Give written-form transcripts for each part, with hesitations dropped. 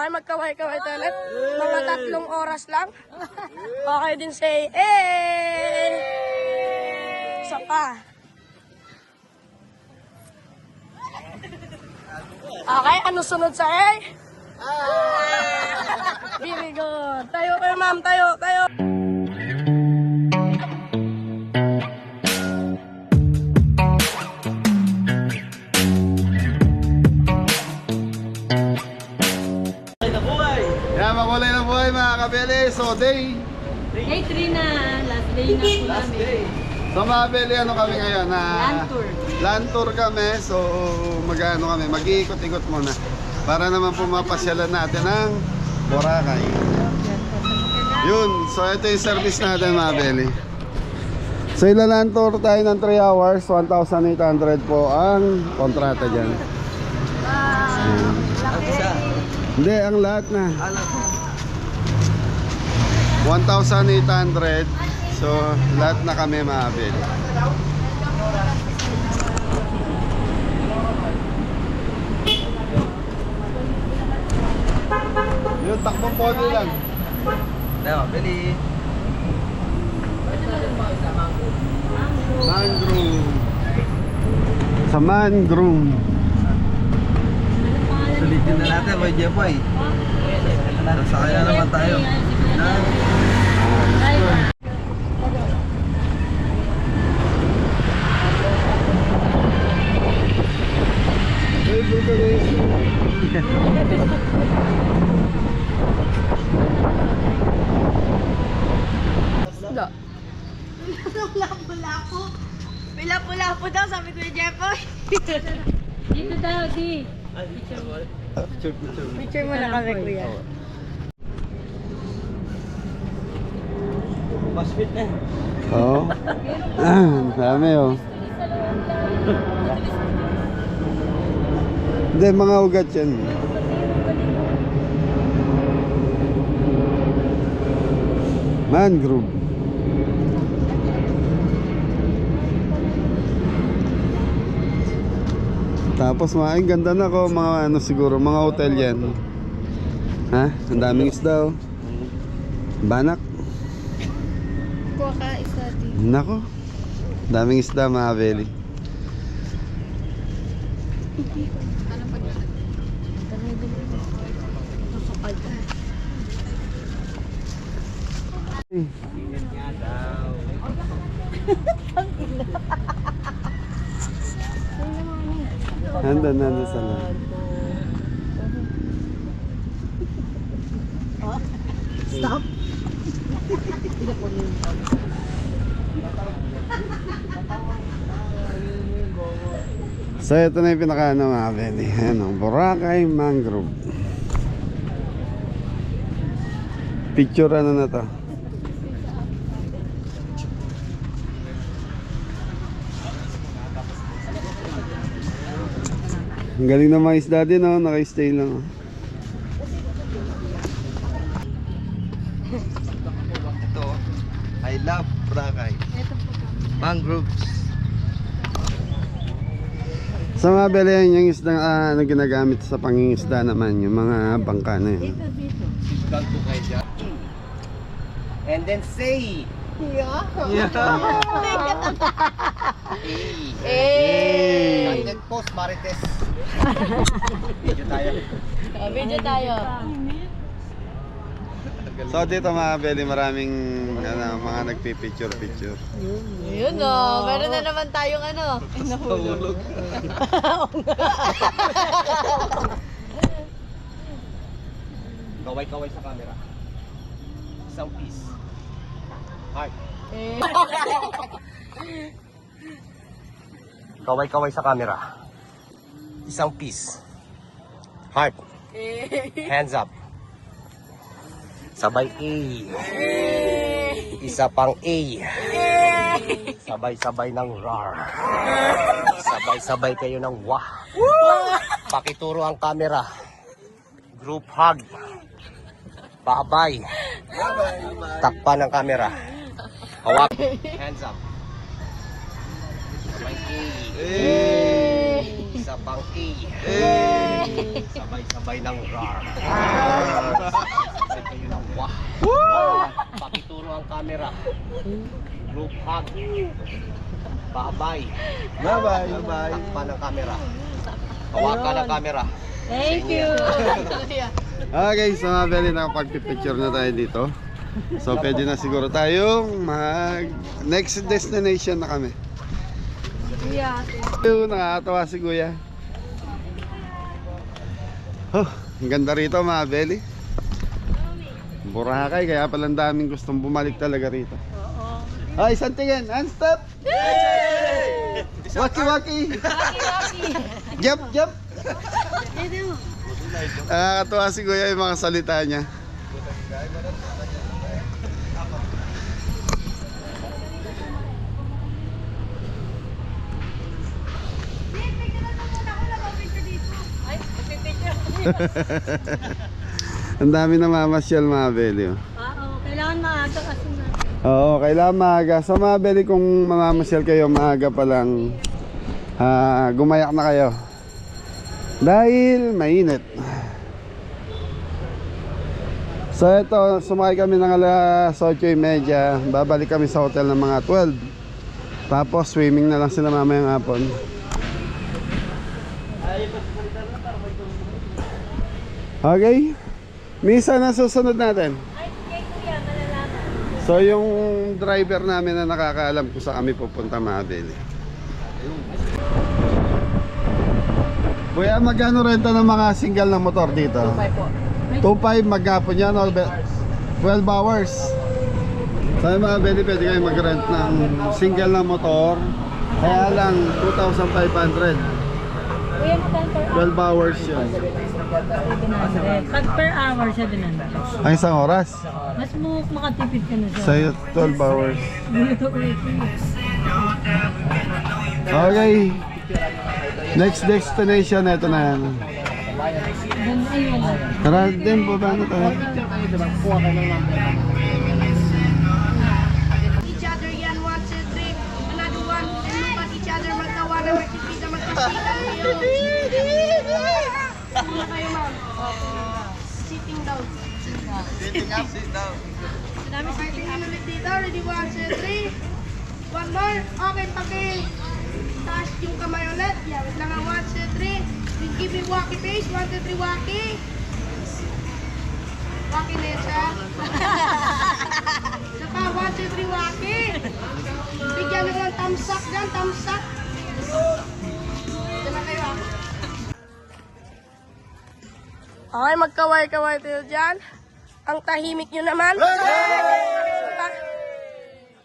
Okay, magkaway-kaway tayo ulit. Mga 3 oras lang. Okay din say, eh! Isa pa. Okay, ano sunod sa eh? Very good. Tayo kayo, ma'am. Tayo. Yan, makulay na buhay mga kabeli. So, day 3 na. Last day na po namin. So mga kabeli, ano kami ngayon? Land tour. Land tour kami. So, mag-iikot-ikot muna. Para naman po mapasyalan natin ang Boracay. Yun. So, ito yung service natin mga kabeli. So, ilaland tour tayo ng 3 hours. 1,800 po ang kontrata dyan. Hindi, ang lahat na. 1,800. So, lahat na kami maabil. Yung takbong pony lang. Tayo, bili. Mangrove. Sa mangrove. Sulitin na natin, may Jepoy. Sakay na naman tayo. Pula-pula daw, sabi ko ni Jeffoy. Dito daw, di. Picture mo na kami, kuya. Basfit na. Oo. Dami oh. Hindi, mga ugat yan. Mangrove. Tapos mga ganda na ko, mga ano siguro, mga hotel yan. Ha? Ang daming isda oh. Banak. Kuha ka isa din. Nako. Daming isda mga kabeli. Nandun sa loob. Stop. So ito na yung pinaka-ano mga kabeli. Ayan o, Boracay Mangrove. Picture ano na to. Ang galing na mga isda din oh, naka-stay lang oh. Ito, I love Boracay. Mangroves. Sa mga beli yan, yung isda na ginagamit sa pangingisda naman, yung mga bangka na yun. And then say. Yeah. Content post Marites. Video tayo. Video tayo. So dito mga beli, maraming mga nagpipicture-picture. Yun o. Meron na naman tayong ano. Nahulog. Kaway-kaway sa camera. Isang piece. Heart. Kaway-kaway sa camera. Isang piece. Heart. Hands up. Sabay A. Isa pang A. Sabay-sabay ng RAR. Sabay-sabay kayo ng wah. Pakituro ang camera. Group hug. Babay. Takpan ang camera. Hawak. Hands up. Sabay A. sa bangki. Sabay-sabay ng rar. Sabay ng wah. Pakituro ang camera. Group hug. Bye-bye. Bye-bye. Takpan ng camera. Hawakan ng camera. Thank you. Okay, so mga beli, nakapag-picture na tayo dito. So pwede na siguro tayong next destination na kami. Yeah. Yung nakakatawa si Kuya. Oh, ang ganda rito mga beli. Boracay, kaya palang daming gustong bumalik talaga rito. Ay, isang tingin, unstop! Waki! Jump! Nakakatawa si Kuya yung mga salita niya. Ang dami na mamasyal mga beli. Oo, kailangan maaga kasi na. Oo, kailangan maaga. So mga beli, kung mamamasyal kayo maaga pa lang, gumayak na kayo. Dahil mainit. So ito, sumakay kami ng alas 8:30. Babalik kami sa hotel ng mga 12. Tapos swimming na lang sila mamayang hapon. Okay, Misa na susunod natin. Ay, kay Kuya, malalaman. So yung driver namin na nakakaalam kung saan kami pupunta mga beli. Kuya, magkano renta ng mga single na motor dito? 2.5 po. 2.5 maghapon yan o 12 hours. So yung mga beli, pwede kayo mag-rent ng single na motor. Kaya lang 2,500. Kuya, magkano per hour? 12 hours yun. 700. Pag per hour, 700. Ang isang oras. Mas makatipid ka na siya. So 12 hours. Dito ulit. Okay. Next destination, ito na yan. Ganda ay wala. Tara din po ba tayo? Each other yan, 1, 2, 3. Another one. And look at each other, magkawana, magkikita, magkasita kayo. Muna kayo, ma'am. Sitting down. Sitting up, sit down. Okay, tingnan ulit dito. Ready, 1, 2, 3. One more. Okay, taas yung kamay ulit. Yeah, wait lang, 1, 2, 3. Then give me wacky face. 1, 2, 3, wacky. Wacky na yan siya. Saka, 1, 2, 3, wacky. Bigyan nyo ng thumbs up dyan, thumbs up. Diyan lang kayo, ah. Okay, magkaway-kaway tayo dyan. Ang tahimik nyo naman.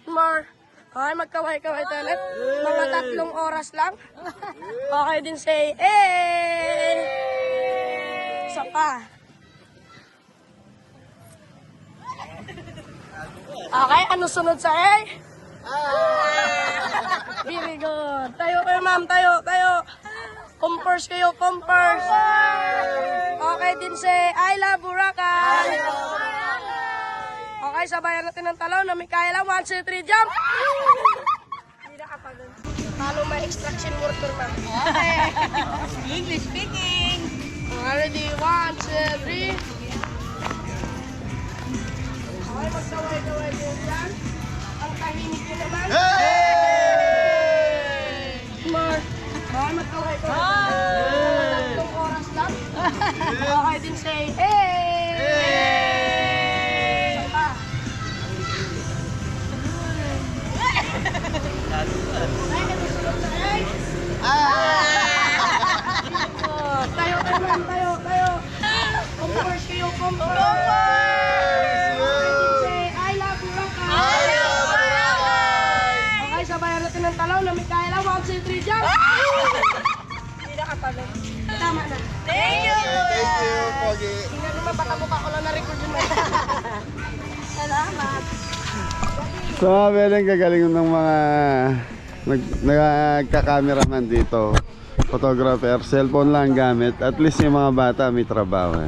More. Okay, magkaway-kaway tayo ulit. Mga 3 oras lang. Okay din say, Isa pa. Okay, ano sunod sa Very good. Tayo kayo, ma'am. Tayo. Compers kayo, compers. Okay din say, I love Boracay. Okay, sabayan natin ng talaw na may kaya lang. 1, 2, 3, jump! Hindi nakapagod. Follow my extraction worker, ma'am. Okay. English speaking. Ready, 1, 2, 3. Okay, magkaway-kaway din dyan. Ang tahimik nyo naman. More. Okay, magkaway-kaway. Mga 3 oras lang. Okay din say, Tayo. Compers kayo, compers. Say, I love Boracay. Okay, sabayan natin ng talaw na may kaya lang. 1, 2, 3, jump! Hindi nakapagod. Tama na. Thank you, Pogi. Tingnan naman, baka mukha ko lang na-record yun. Salamat. So mga gagaling ng mga nagka-cameraman dito, photographer, cellphone lang gamit. At least yung mga bata may trabaho.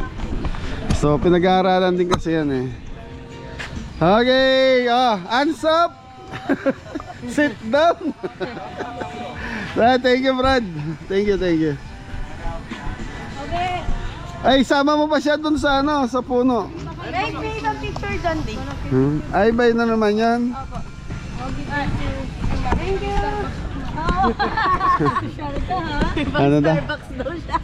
So pinag-aaralan din kasi yan eh. Okay, hands up. Sit down. Thank you, Brad. Thank you, thank you. Okay. Ay, sama mo pa siya dun sa ano, sa puno. Like, may isang picture dyan, di. Ay, bay na naman yan. Thank you. Sure ka ha? Ano daw? Starbucks daw siya.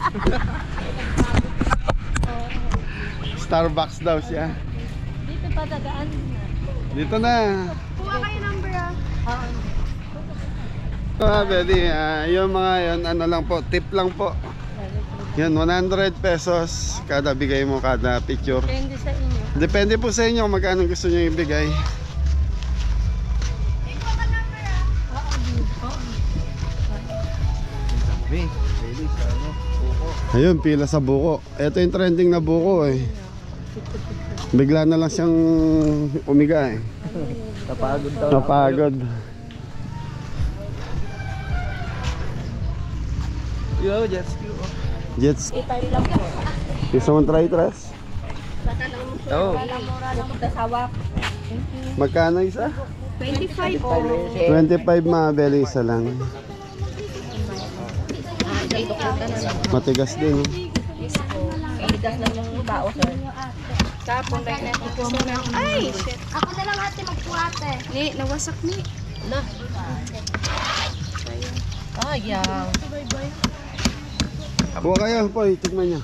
Starbucks daw siya. Dito pa dadaan na. Dito na. Kuha kayo number ah. Pwede, yung mga yun, ano lang po, tip lang po. Yan, 100 pesos kada bigay mo, kada picture. Depende sa inyo. Depende po sa inyo kung magkano gusto nyo ibigay. Ayun, pila sa buko. Ito yung trending na buko eh. Bigla na lang siyang umiga eh. Napagod daw. Napagod. Yo, jet ski. Jets. Gusto mong try, Tres? Oo. Magkano isa? 25 po. 25 mga beli isa lang. Matigas din. Oh. Iligas lang yung tao, sir. Tapon tayo na ito na. Ay, shit. Ako na lang ate magpuate. Ni, nawasak ni. Na. Ayaw. Buka kayo, Poy. Tikman niya.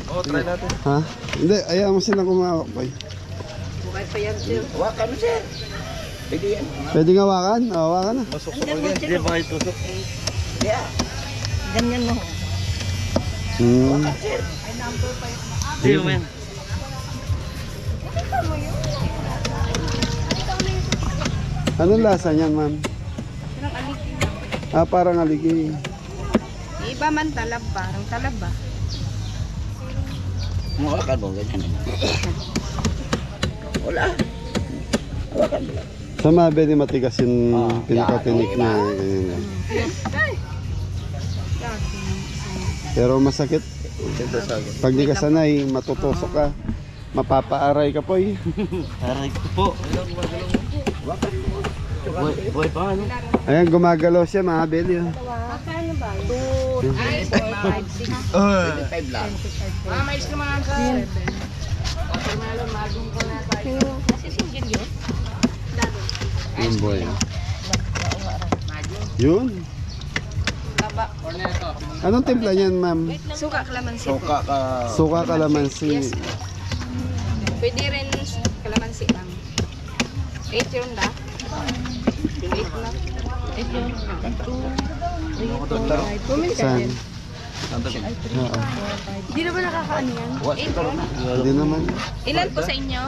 Oo, try natin. Ha? Hindi, ayaw mo silang kumawak, Poy. Bukay pa yan, sir. Hawakan mo, sir. Pwede yan. Pwede nga hawakan? O, hawakan na. Masuk-sok again. Hindi ba kayo tusok? Yeah. Ganyan mo. Hmm. Hindi mo yan. Anong lasa niyan, ma'am? Parang aligi. Ah, parang aligi. Iba man talab, parang talab ba? Hawakan mo, ganyan. Wala. Hawakan mo lang. Sa mabili matigas yung Ah, pinakatinik yan. na ganyan lang. Pero masakit. Pag di ka sanay, matutusok ka. Mapapaaray ka, Poy. Aray ko po. Boy pa ano? Ayan, gumagalaw siya, mga beli. Oh. Magkano ba? 2, 3, 4, 5, 6. 25 lang. Mais naman ka. 7. Watermelon, magong ko na tayo. Kasi singgil yun. Yun, boy. Yun. Laba. Anong timpla niyan, ma'am? Suka, kalamansi. Suka ka. Suka kalamansi. Yes. Pwede rin kalamansi lang. 8 yun da. 8 lang. 8 yun. 2, 3, 4, 5. Saan? Oo. Hindi na ba nakakaano yan? 8 yun. Hindi naman. Ilan po sa inyo?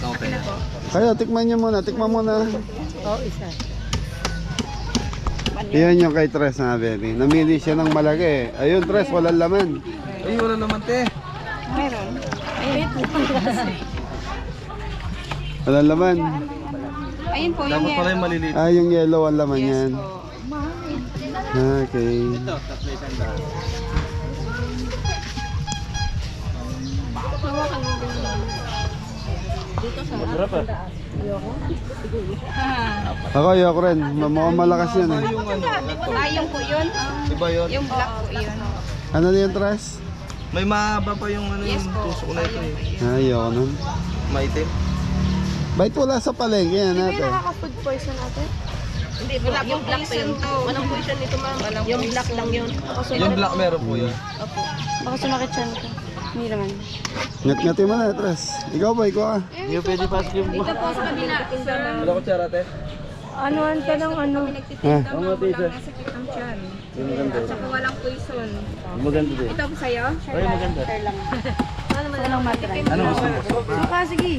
Ilan po? Kaya, tikman niyo muna. Tikman muna. Oo, isa. Yan yung kay Tres na beli. Namili siya ng malaki. Ayun, Tres, walang laman. Ay, wala naman te. Meron. Ayun. Walang laman. Ayun po yung Dapat pala yung maliliit. Ah, yung yellow ang laman Yes yan. po. Okay. Masarap ah. Ako, ayoko rin. Mukhang malakas yan eh. Yung ano, ito. Yung po yun. Iba yun. Yung black po yun. Ano na yung Tres? May mahaba pa yung ano Yes yung po. tusok na ito eh. Ah, ayoko nun. Maitim. Bait wala sa palengke yan natin. Nakaka-food poison natin? Hindi, wala yung black po yun. Walang poison nito ma'am. Yung black lang yun. Yung black meron po yun. Baka sunakit siya nito. Hindi naman. Ngat-ngati mo na, Tres. Ikaw ba, ikaw ah. Hindi pwede pa yung Ito po sa kabila. Wala ko tsara te. Anuan ka ng ano? Ah. Ang mga isa. Sakit ang tiyan. Yung maganda. At saka walang poison. Maganda din. Ito po sa'yo? Ay, maganda. Share lang. Ano man lang matry? Ano gusto mo? Suka, sige.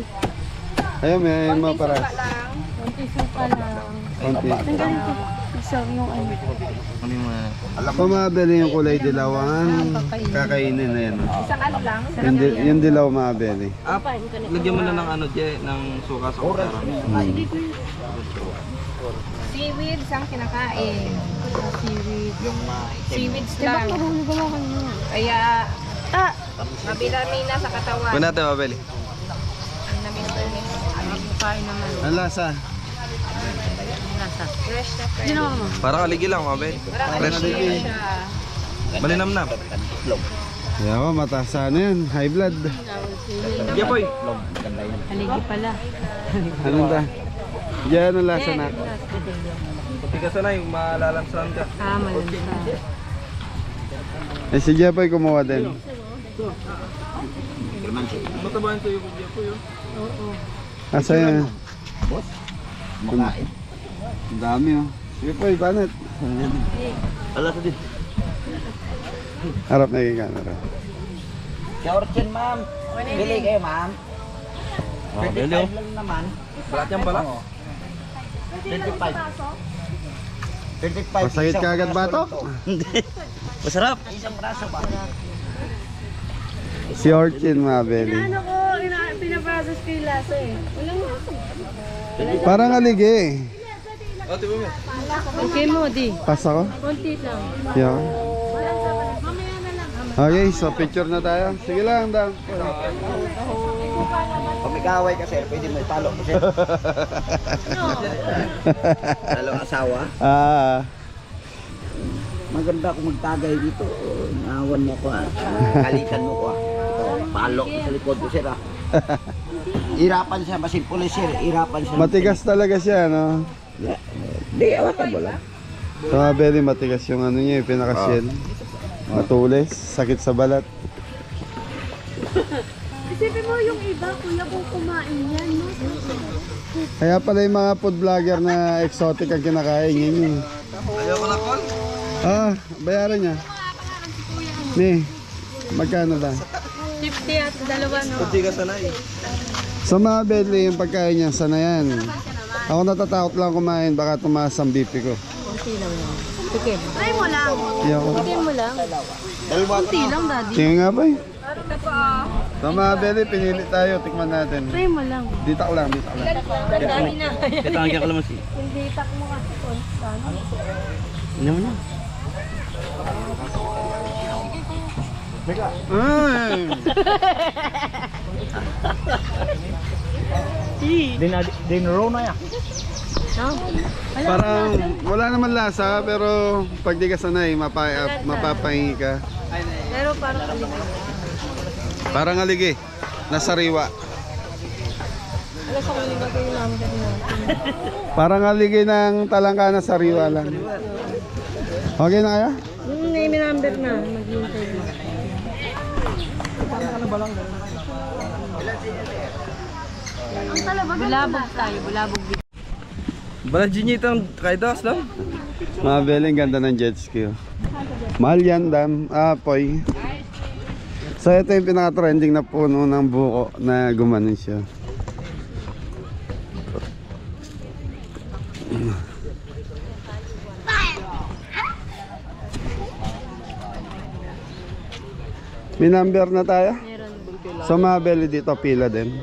Ayun, may mga para. Suka lang. Konti suka lang. Konti. Tanggalin ko. Isa yung ano. Ano yung mga... Pumabili yung kulay dilaw ang kakainin na yan. Oh. Isang ano lang. Yung dilaw mabili. Ah, lagyan mo na ng ano dyan, ng suka sa kutsara. Seaweed, saan kinakain? Seaweeds lang. Kaya, mabilamina sa katawan. Kung natin mabili. Ang namin-namin. Kain naman. Ang lasa. Lasa. Fresh na fresh. Sino mo? Para kaligi lang, Mabel. Fresh. Malinamnam. Kaya ako, mataas na yan. High blood. Yeah, boy. Haligi pala. Anong da? Diyan ang lasa na. Pati ka sanay, malalansan ka. Ah, malansa. Eh si Jepoy kumuha din. Matabahin sa'yo kung Jepoy yun. Oo. Asa yan? Ang dami oh. Jepoy, banat. Ala sa din. Harap na yung camera. Orchin, ma'am. Bili kayo, ma'am. Mabel 35 yun. lang naman. Balat yan pala. 35. Masakit ka agad ba to? Masarap. Isang braso ba? Si Orchin Mabeli. Ano ko, pinaprocess ko yung lasa eh. Walang lasa. Parang aligi. O, tiba mo. Okay mo, di. Pas ako? Konti lang. Yeah. Okay, so picture na tayo. Sige lang, dam. Pag may kaaway ka, sir, pwede mo italo mo, sir. Dalawang asawa. Ah, Maganda kung magtagay dito. Naawan mo ko, kalitan mo ko. Palo ko sa likod ko, sir. Irapan siya, masimple, sir. Irapan siya. matigas talaga siya, no? Di, awakan mo lang. So Mabeli, matigas yung ano niya, yung pinaka-shell. Matulis, sakit sa balat. Isipin mo yung iba, kuya, kung kumain yan, no? Kaya pala yung mga food vlogger na exotic ang kinakain yun. Ayaw ko na, Col. Ah, bayaran niya. Ni, magkano ba? 50 at dalawa, no? Pati ka sanay. Sa mga Bentley, yung pagkain niya, sana yan. Ako natatakot lang kumain, baka tumaas ang BP ko. Konti lang yan. Tikim. Try mo lang. Hindi ako. Tikim mo lang. Konti lang, daddy. Tingin nga ba eh? Sa mga Bentley, pinili tayo, tikman natin. Try mo lang. Ditak lang, ditak lang. Dadami na. Kitang ka kalamansi. Hindi tak mo kasi constant. Ano mo yan? Ay! Dinero na yan. No? Parang wala naman lasa, pero pag di ka sanay, mapapahingi ka. Pero parang aligi. Parang aligi, nasariwa. Alas ako nilagay yung number natin. Parang aligi ng talangka na sariwa lang. Okay na kaya? Yung name number na, maghihintay mo. Bulabog tayo, bulabog dito. Balat ginitang kaidas lang. Mabeli, ganda ng jet ski. Oh. Mahal yan, dam. Ah, poy. So ito yung pinaka-trending na puno ng buko na gumanon siya. May number na tayo? So Mabeli dito, pila din.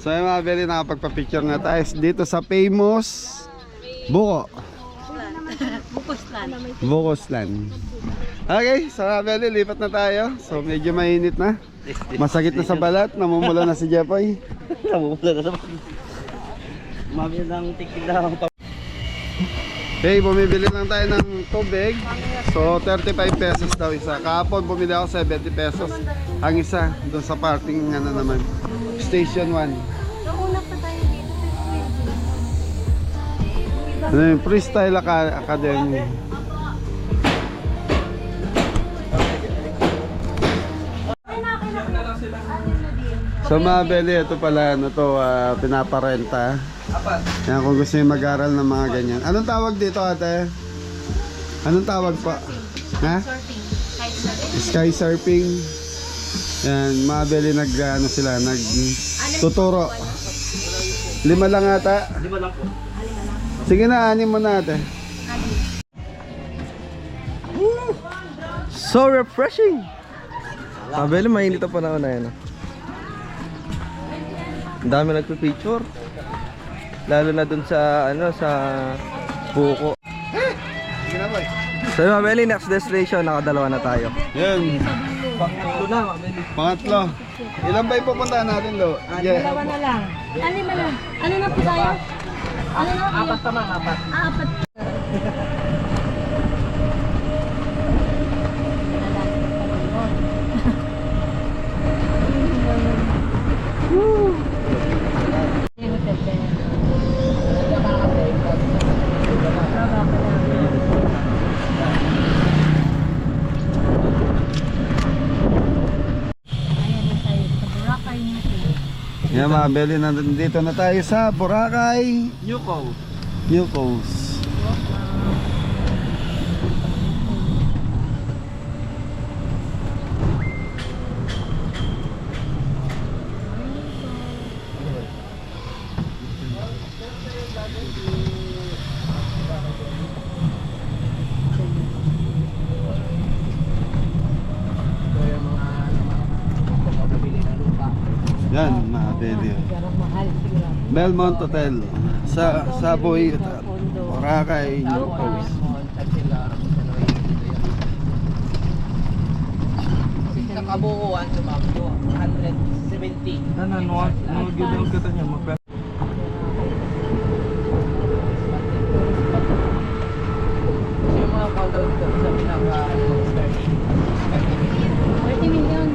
So yung mga Beli, nakapagpa-picture na tayo dito sa famous Buko Bukoslan. Okay, so mga Beli, lipat na tayo. So medyo mainit na. Masakit na sa balat, namumula na si Jepoy. Namumula na naman. Mami ng tikid na ako. Okay, bumibili lang tayo ng tubig. So 35 pesos daw isa. Kahapon bumili ako 70 pesos ang isa doon sa parking ano naman. Station 1. Nauna pa tayo dito. Ano yung Freestyle Academy. So mga Beli, ito pala ano to, pinaparenta. Yan, kung gusto nyo mag-aral ng mga ganyan. Anong tawag dito ate? Anong tawag pa? Ha? Sky surfing. Yan, mga Beli ano sila, tuturo. 5 lang ata. 5 lang po. Sige na, 6 mo na ate. So refreshing. Mabel, mainit ang panahon na yan. Ang dami nagpipicture. Lalo na dun sa ano sa buko. Sige na boy. So Mabel, next destination, nakadalawa na tayo. Yan. Pangatlo na, Mabeli. Pangatlo. Ilan ba ipupuntahan natin, Lo? Yeah. Dalawa na lang. Lima lang. Ano na po tayo? Ano na? Apat naman, apat. Apat. Yan mga Beli, nandito na tayo sa Boracay, New Coast. New Coast. Yan mga Beli. Belmont Hotel sa Saboy, Boracay, New Coast. Sa kabuuan, sumabdo, 170. Ano ginawa ka niya? Yung mga countdown ko sa pinaka-starting. 30 million.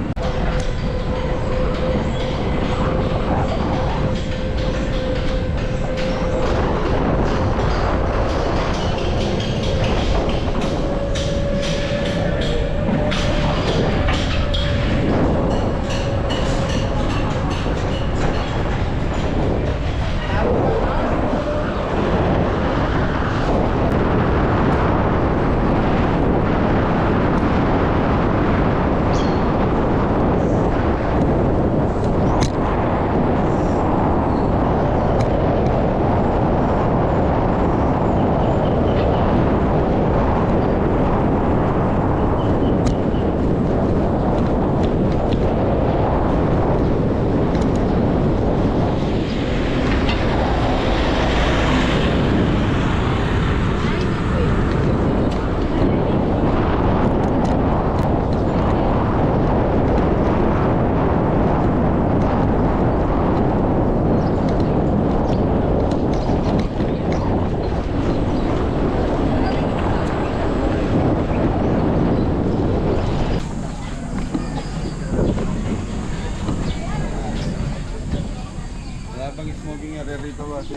Wala bang smoking area rito kasi?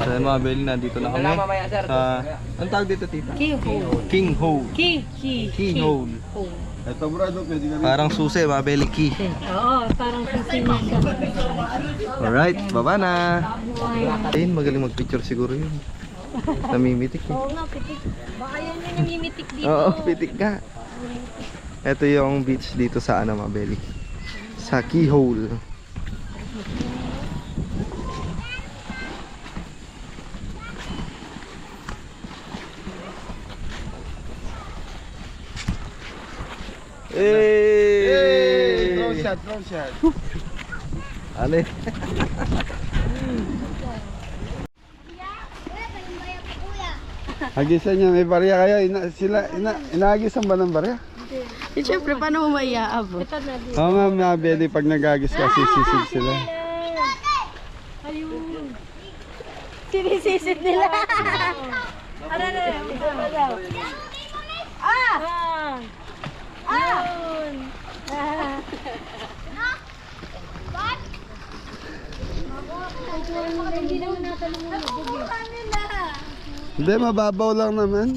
Sa mga Beli, nandito na kami. Sa, ang tawag dito, tita? Keyhole. King Hole. Key. Keyhole. Ito bro, pwede ka rin. Parang susi, mga Beli, key. Oo, parang susi na siya. Alright, baba na. Ayun, magaling mag-picture siguro yun. Namimitik eh. Oo nga, pitik. Baka yan yung namimitik dito. Oo, pitik ka. Ito yung beach dito sa ano, mga Beli. Sa Keyhole. Hey! Drone Hey! shot, drone shot. Ale. Hagisan niya, may barya kayo. Inahagisan ba ng barya? Eh, syempre, paano mo maiaabot? Ito na din. Oo nga mga Beli, pag nagagis kasi sisig sila. Ayun. Sinisisid nila. Ano na? Ah! Ayun. Hindi naman natanong mo magbog eh. Hindi, mababaw lang naman.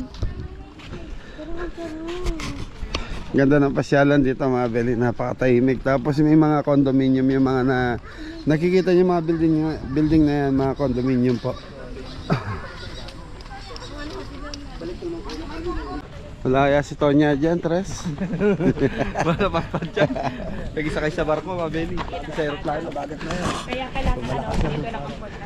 Ganda ng pasyalan dito mga Beli, napakatahimik. Tapos may mga condominium, yung mga nakikita niyo mga building na yan, mga condominium po. Wala kaya si Tonya dyan, Tres? Wala pa pa dyan. Nag-isakay sa barko, mga Beli. Sa aeroplano, bagat na yan. Kaya kailangan dito na pupunta.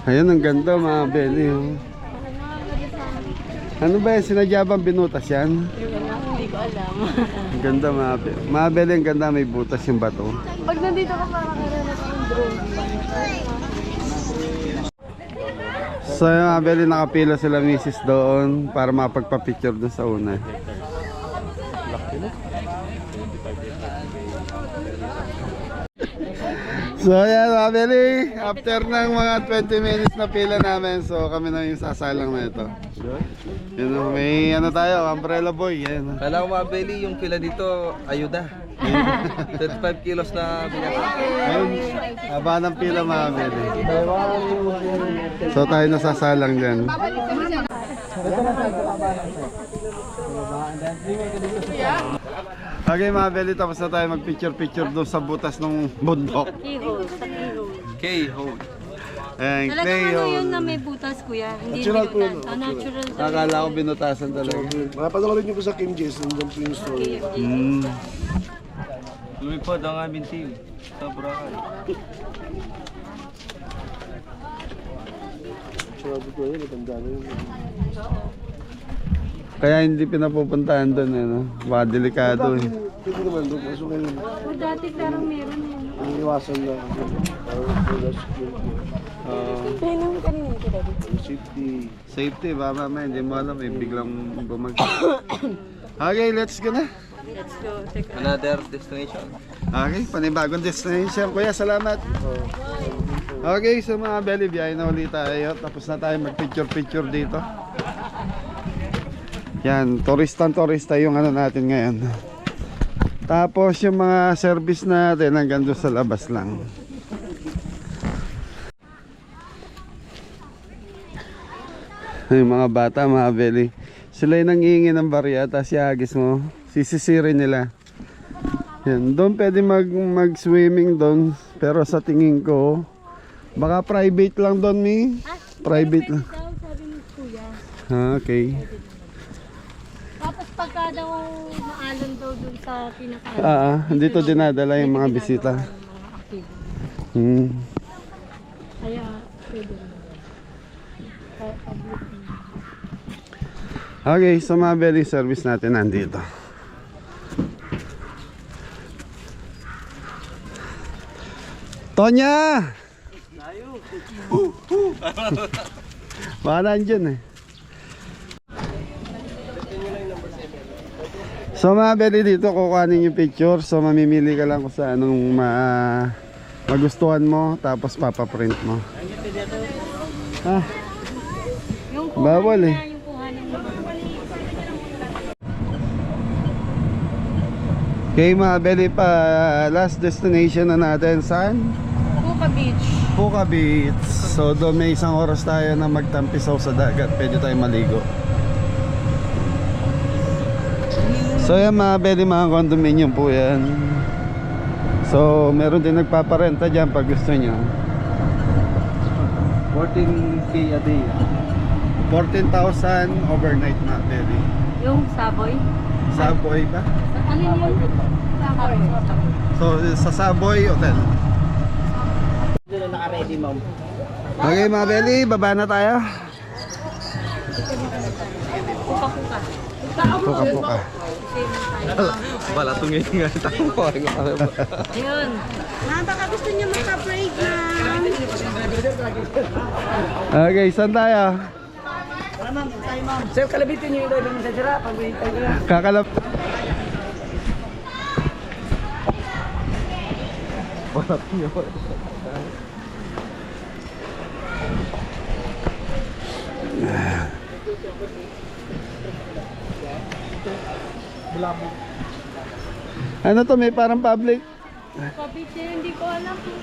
Ayun, ang ganda mga Beli. Oh. Ano ba yan? Sinadya bang binutas yan? Hindi ko alam. Ang ganda mga Beli. Mga Beli, ang ganda, may butas yung bato. Pag nandito ka parang karanasan ng drone. So yung mga Beli, nakapila sila misis doon para mapagpa-picture doon sa una. So ayan mga Beli, after ng mga 20 minutes na pila namin, so kami na yung sasalang na ito. Yun, may ano tayo, umbrella boy. Yan. Kala ko mga Beli, yung pila dito, ayuda. 35 kilos na binasa. Ayun, haba ng pila mga Beli. So tayo nasasalang dyan. Okay mga Beli, tapos na tayo mag-picture-picture doon sa butas ng bundok. K-Hold. Ayan, Talagang Clay, ano oh. yun na may butas kuya. Hindi butas. Natural talaga. Akala ko binutasan talaga. Napanoorin niyo po sa Kim Jason, nandun po yung story. Lumipad ang aming team sa Boracay. Sabi ko yun, matanda na yun. Kaya hindi pinapupuntahan doon, ano? Baka delikado eh. Pwede naman doon, kaso ngayon, O dati parang meron yun. ang iwasan na. Para security. Pinong kanina ito dati. Safety. Safety, baka mamaya, hindi mo alam eh, biglang bumagsak. Okay, let's go na. Let's go. Teka. Another destination. Okay, panibagong destination. Kuya, salamat. Okay, so mga Beli, biyahe na ulit tayo. Tapos na tayo mag-picture-picture dito. Yan, turista yung ano natin ngayon. Tapos yung mga service natin hanggang doon sa labas lang. Yung mga bata, mga Beli, sila yung nangihingi ng barya, tapos iagis mo, sisisirin nila. Yan, doon pwede mag-swimming doon, pero sa tingin ko, baka private lang doon, mi. Private lang. Daw, sabi ni kuya. Okay. Tapos pagka daw maalon daw dun sa pinaka Dito dinadala yung mga bisita. mga activity. Kaya pwede rin. Okay, so mga Beli, service natin nandito. Tonya! Baka nandyan eh. So mga Beli, dito kukuhanin yung picture. So mamimili ka lang kung sa anong magustuhan mo, tapos papaprint mo. Yung Bawal eh. yung kuhanin mo. Okay mga Beli, pa last destination na natin, saan? Puka Beach. Puka Beach. So doon may isang oras tayo na magtampisaw sa dagat. Pwede tayo maligo. So yan mga Beli, mga condominium po yan. So meron din nagpaparenta dyan pag gusto nyo. 14K a day. 14,000 overnight mga Beli. Yung Savoy. Savoy ba? Ano yun? Savoy. So sa Savoy Hotel. Doon na naka-ready, ma'am. Okay mga Beli, baba na tayo. Puka-puka. Puka-puka. Wala tungin nga tayo. Ayun. Baka gusto niya maka-braid na. Okay, saan tayo? Sir, kalabitin niyo yung driver mo sa sira. Pag-wintay ko lang. Kakalap. Ano to, may parang public? Beach, hindi ko alam kung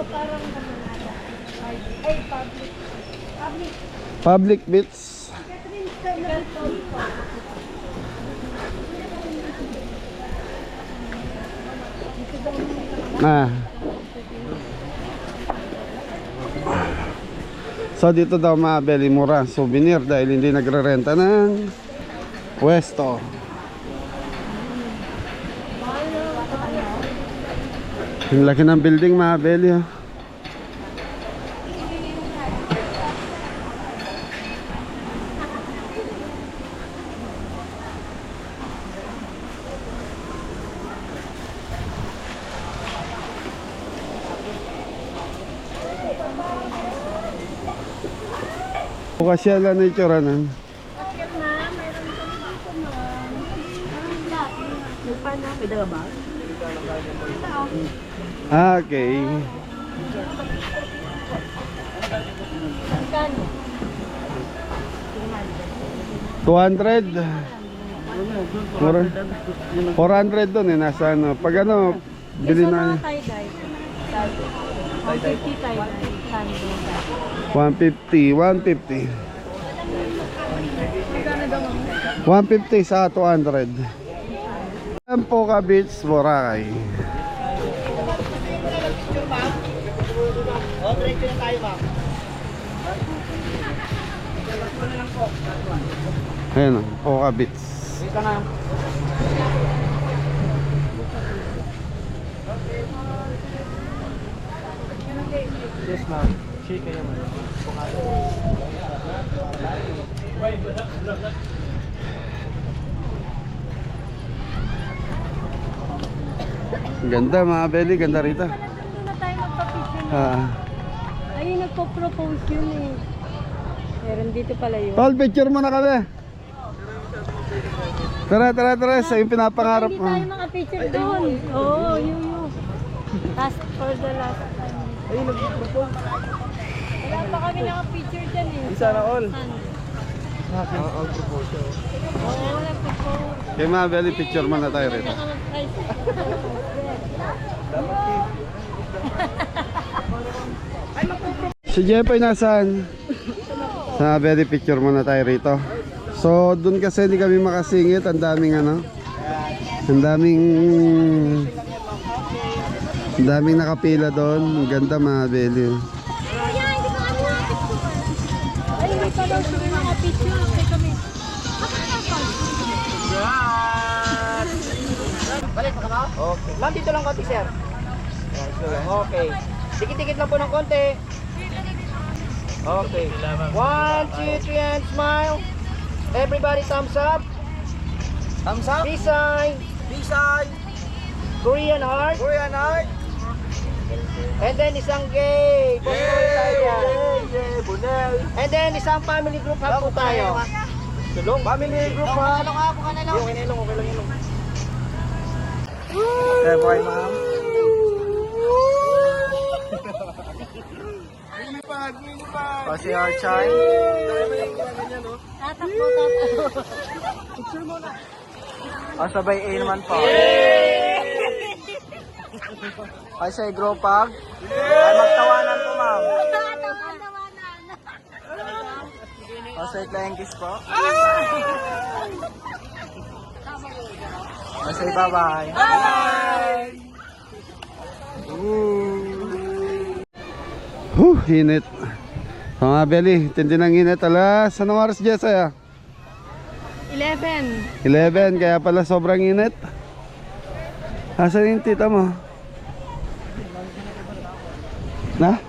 parang ay, public. Public beach. So dito daw mga Beli, mura souvenir dahil hindi nagre-renta ng pwesto. Yung laki ng building mga Beli, oh. Bukasyalan na itsura nun. Ah, okay. Magkano? 200. 400 doon eh, nasa ano. Pag ano, bili na tie-dye. 150 tie-dye. Sando. 150, 150. 150 sa 200. Poca Beach, Boracay. Ayan o, Poca Beach. Yes, ma'am. Shake kayo, ma'am. Ganda mga belly, ganda rito. Doon na tayo magpa-picture na. Ah. Ayun, nagpo-propose yun eh. Meron dito pala yun. Tol, picture mo na kami. Tara, sa yung pinapangarap Hindi mo. tayo makapicture doon. Oo, yun. Last for the last time. Ayun, nag-propose. Wala pa kami nakapicture dyan eh. Isa na all. Ang proposal. Oo, nagpo-propose. Kaya mga belly, picture mo na tayo rito. Si Jepoy nasaan? Sa belly, picture mo na tayo rito. So, dun kasi hindi kami makasingit. Ang daming ano. Ang daming nakapila doon. Ang ganda mga belly. Ay, hindi pa daw sila nakapicture. Kasi kami. Balik pa ka ba? Okay. Ma'am, dito lang konti, sir. Okay. Dikit-dikit lang po ng konti. Okay. 1, 2, 3, and smile. Everybody thumbs up. Thumbs up. Peace sign. Peace sign. Korean heart. Korean heart. And then isang gay. And then isang family group hug po tayo. Tulong. Family group hug. Okay lang. Okay lang. Eh, boy, ma'am. Kasi Archay. Tatakbo. Sabay A naman po. Kasi Gropag. Ay magtawanan po, ma'am. Kasi Tlankis po. Kasi bye-bye. Init. So mga belly, tindi ng init. Alas, anong oras dyan sa'yo? 11. 11, kaya pala sobrang init. Asan yung tita mo? Na?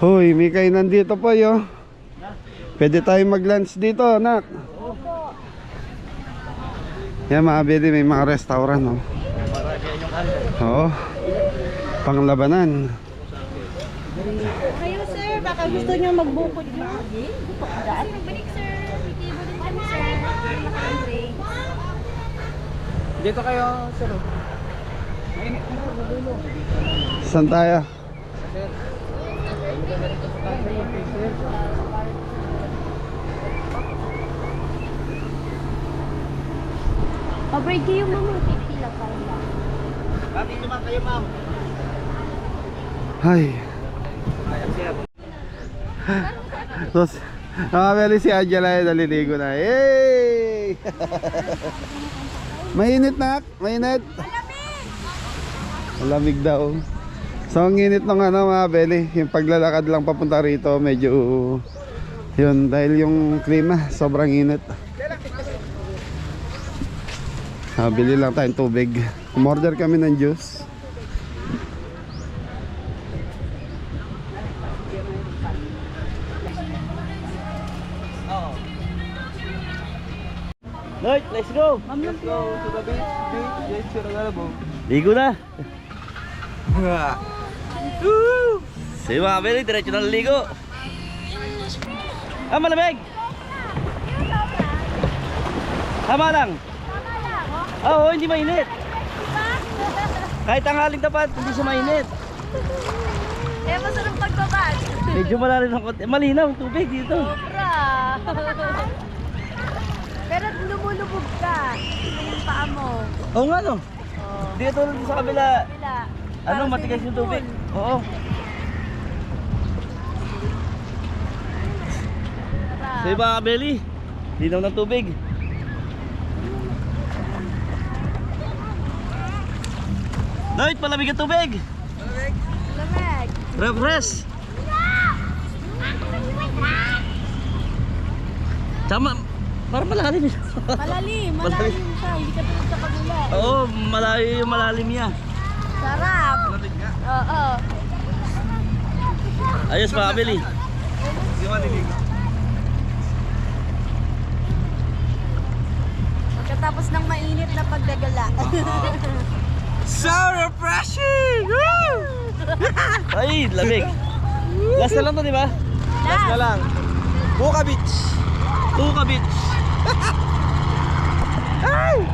Hoy, may kainan dito po yo. Pwede tayo mag-lunch dito, anak. Yan mga belly, may mga restaurant, no? Oo. Panglabanan. Kayo sir, baka gusto niyo magbukod na. Dito kayo, sir. Saan tayo? Pa-break kayo mama, pipila pa rin. Dito man kayo, ma'am. Ay. Sos, nakabali si Angela ay naliligo na. Yay! Mainit na, mainit. Malamig daw. So ang init ng ano mga beli, yung paglalakad lang papunta rito medyo yun dahil yung klima sobrang init. Bili lang tayong tubig. Umorder kami ng juice. Lloyd, let's go. Let's go to the beach. Let's go to the beach. Ligo na. Sige mga kabeli, diretso na ligo. Ah, malamig! Tama lang. Oo, hindi mainit. Kahit tanghaling tapat, hindi siya mainit. Eh, masarap pagbabad. Medyo malalim ng konti. Malinaw ang tubig dito. Sobra. Pero lumulubog ka. Yung paa mo. Oo nga no. Dito sa kabila, Wala. ano, matigas yung tubig. Oo. Sa iba kabeli, linaw ng tubig. Noit, palamig ang tubig. Lamig. Refresh. Tama, parang malalim. Malalim. Malalim siya. Hindi ka tulad sa kabila. Oo, malalim niya. Sarap. Oo. Ayos mga kabeli. Pagkatapos ng mainit na pagdagala. So refreshing! Woo! Ay, lamig. Last na lang to, di ba? Last na lang. Buka Beach. Buka Beach. Ay!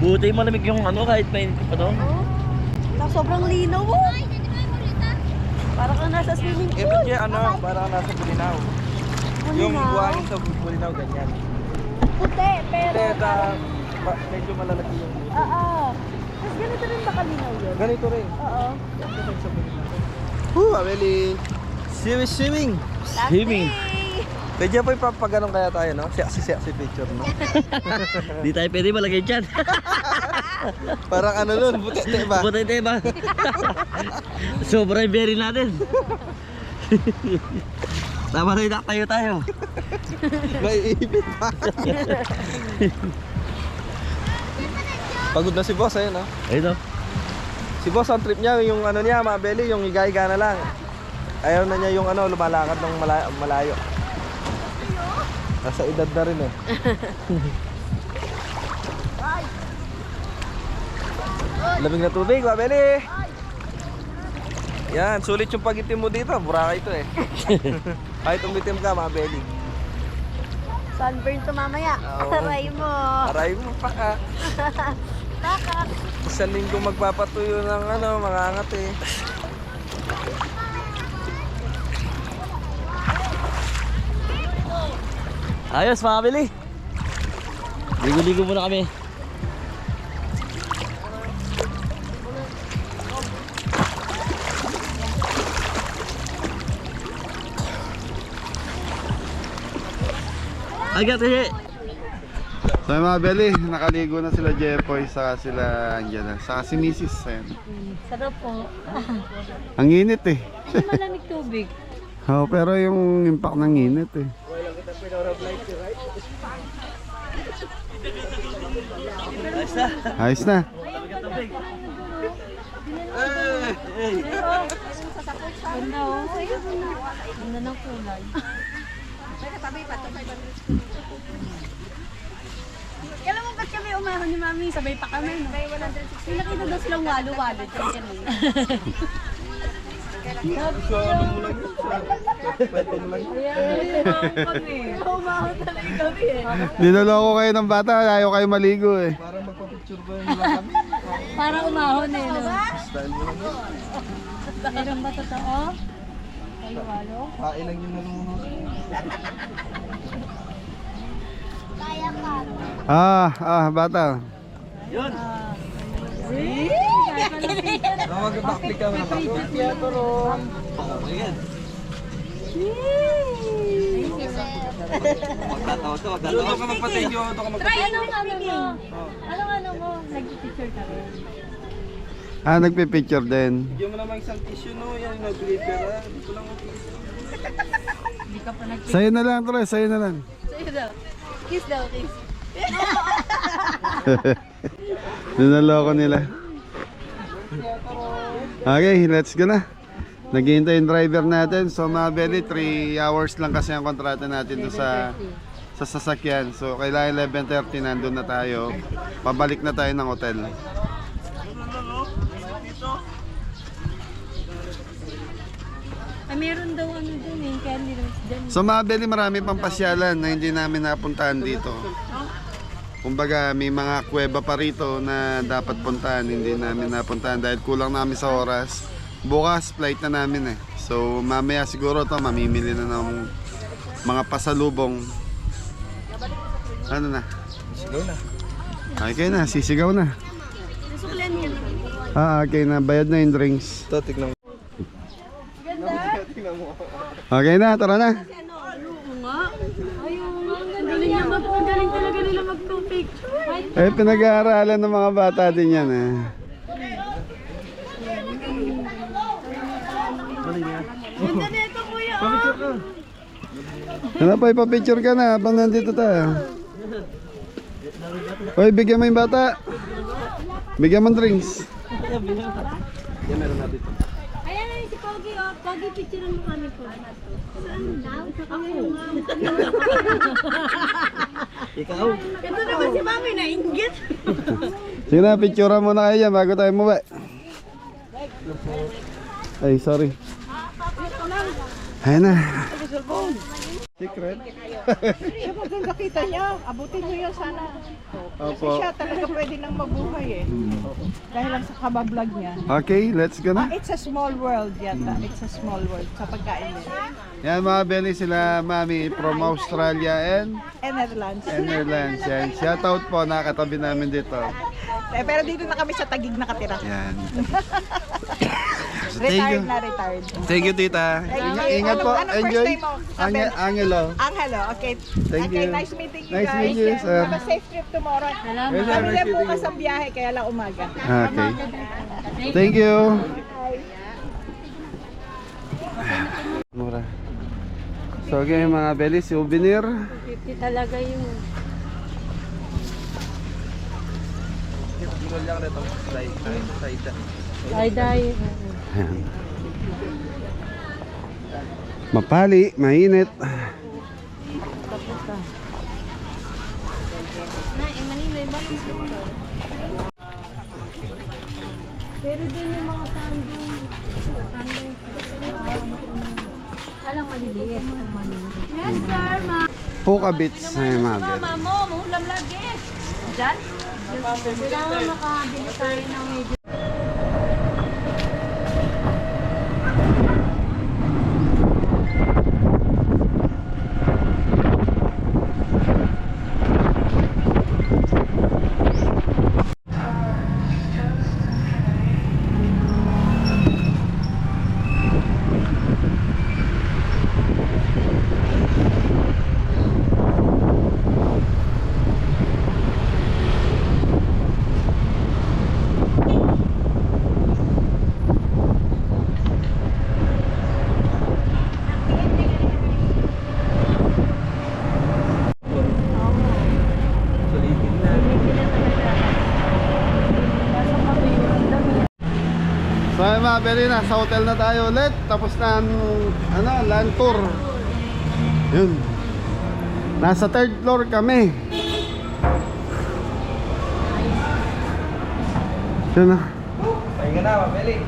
Buti malamig yung ano kahit mainit pa to. Sobrang linaw mo. Parang kang nasa swimming pool. Ito kaya ano, parang nasa Bulinaw. Yung buhangin sa Bulinaw, ganyan. Puti, pero... Medyo malalaki yung Oo. Tapos ganito rin ba kalinaw yun? ganito rin. Oo. Abeli. Swimming. Swimming. Pwede po ipapaganon kaya tayo, no? Siya si picture, no? Di tayo pwede malagay dyan. Parang ano nun, buti ba? Buti tayo ba? Sobrang berry natin. Tama rin tayo. May ipit pa. Pagod na si boss, ayun, no? Ayun o. Si boss, ang trip niya, yung ano niya, mga belly, yung higa-higa na lang. Ayaw na niya yung ano, lumalakad ng malayo. Nasa edad na rin eh. Lamig na tubig, mga belly. Yan, sulit yung pag-itim mo dito. Boracay ito eh. Kahit umitim ka, mga belly. Sunburn to mamaya. Oo. Aray mo. Aray mo pa ka. Takak. Isang linggo magpapatuyo ng ano, mga angat eh. Ayos mga kabili. Ligo-ligo muna kami. Agad eh. So mga Beli, nakaligo na sila Jepoy, saka sila Angela, saka si Mrs. Ayan. Sarap po. Ang init eh. Hindi malamig tubig. Oh, pero yung impact ng init eh. Ayos na. Ayos na. Ganda oh. Ganda ng kulay. Kailan mo ba't kami umahon ni Mami? Sabay pa kami. No? May 160. May nakita daw silang walo-walo. Umahon talaga kami eh. Niloloko kayo ng bata, ayaw kayo maligo eh. Parang magpa-picture ba yung mga kami? Para umahon eh. No? Meron ba totoo? Walo-walo? Kain lang yung nalunod. Bata. Yun. Mag-backflip ka mga kapatid. Ayan. Magtatawag ka, Doon ka magpa-thank you. Doon ka magpa-thank you. Anong ano mo? Anong mo? Nag-picture ka rin. Nagpipicture din. Bigyan mo naman isang tissue, no? Yan yung nag-repair. Dito lang ang tissue. Hindi ka pa nag Sa'yo na lang, Troy, sa'yo na lang. Sa'yo daw. Kiss daw, kiss. Ninaloko nila. Okay, let's go na. Naghihintay yung driver natin. So mga Belly, 3 hours lang kasi ang kontrata natin doon sa sasakyan. So kailangan 11:30 nandun na tayo. Pabalik na tayo ng hotel. Ay, meron daw ano dun eh, candy rose dyan. So mga Belly, marami pang pasyalan na hindi namin napuntahan dito. Kumbaga may mga kuweba pa rito na dapat puntahan, hindi namin napuntahan dahil kulang namin sa oras. Bukas flight na namin eh. So mamaya siguro to mamimili na ng mga pasalubong. Ano na? Sigaw na. Okay na, sisigaw na. Nasuklan niya na. Okay na, bayad na yung drinks. Ito, tignan mo. Okay na, tara na. Ang galing talaga nila mag-picture. Eh, pinag-aaralan ng mga bata din yan eh. Ganda nito, kuya. Ano pa, ipapicture ka na habang nandito tayo. Hoy, bigyan mo yung bata. Bigyan mo ng drinks. Yan, meron na dito. Ayan na si Pogi, oh. Pogi, picture mo kami po. Saan daw? Ako. Ikaw. Ito naman si mami na inggit. Sige na, picturean muna kayo yan bago tayo muwi. Ay, sorry. Ayan na. Secret? Siya maganda kita niya. Abutin niyo yun sana. Opo. Siya talaga pwede nang mabuhay eh. Dahil lang sa kabablog niya. Okay, let's go na. It's a small world yata. It's a small world sa pagkain niya. Yan mga Belly, sila Mami from Australia and Netherlands. Netherlands. Yan. Shoutout po, nakatabi namin dito. Pero dito na kami sa Taguig nakatira. Yan. So, thank you. Retired na retired. Thank you, tita. Thank you. Ingat po. Anong first Enjoy. name mo? Angelo. Angelo, okay. Thank Okay, you. nice meeting you Nice guys. meeting you, sir. Have a safe trip tomorrow. Salamat. Kami lang bukas ang biyahe, kaya lang umaga. Okay. Thank you. Mura. So, okay mga Belly, souvenir. 50 talaga yun. Tingnan lang na ito. Saida. Dye-dye. Ayan. Mapali, mainit. Pero din yung mga sandong. Alang maliliit. Yes, sir, ma. Puka bits na yung mga Belly. Mama mo, mahulam lagi. Diyan? Kailangan makabili tayo ng medyo. So ayun mga Belly, nasa hotel na tayo ulit. Tapos na ang land tour. Yun. Nasa 3rd floor kami. Yun na. Pahinga na, mabili.